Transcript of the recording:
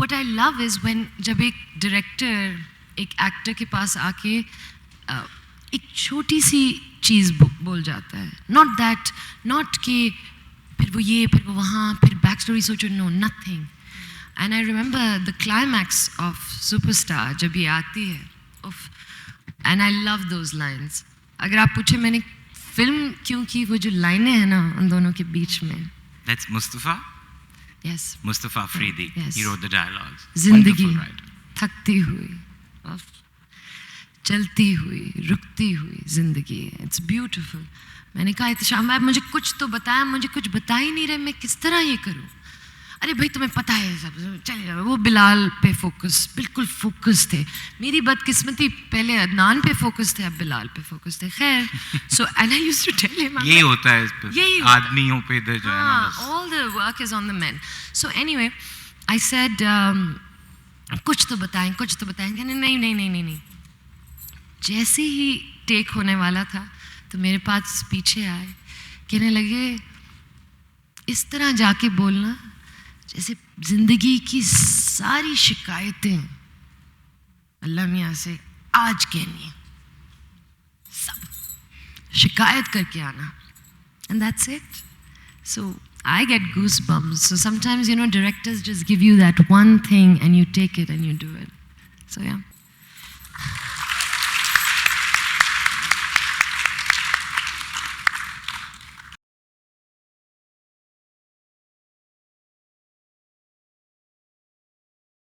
what I love is when जब एक director एक एक्टर के पास आके एक छोटी सी चीज़ बोल जाता है, not कि फिर वो ये फिर वो वहाँ फिर बैक स्टोरी सोचो, no, nothing. And I remember the climax of Superstar जब ये आती है, and I love those lines. अगर आप पूछे मैंने फिल्म क्यों की, वो जो लाइनें हैं ना उन दोनों के बीच में. That's Mustafa? Yes. Mustafa Afridi. Yes. He wrote the dialogues. जिंदगी Wonderful, right? थकती हुई, चलती हुई, रुकती हुई जिंदगी. It's beautiful. मैंने कहा इत्शाम भाई मुझे कुछ तो बताया, मुझे कुछ बता ही नहीं रहे, मैं किस तरह ये करूँ. अरे भाई तुम्हें पता है सब, चले जाओ. वो बिलाल पे फोकस, बिल्कुल फोकस थे. मेरी बदकिस्मती पहले अदनान पे फोकस थे, अब बिलाल पे फोकस थे. खैर, so and I used to tell him, यही होता है इस पे, यही आदमियों पे जो है ना बस. all the work is on the men. So anyway, I said कुछ तो बताएं, कुछ तो बताएं. कहने नहीं नहीं नहीं नहीं नहीं. जैसे ही टेक होने वाला था तो मेरे पास पीछे आए, कहने लगे इस तरह जाके बोलना जैसे जिंदगी की सारी शिकायतें अल्लाह मियाँ से आज कहनी है, सब शिकायत करके आना. And that's it. So I get goosebumps. So sometimes, you know, directors just give you that one thing and you take it and you do it. So yeah.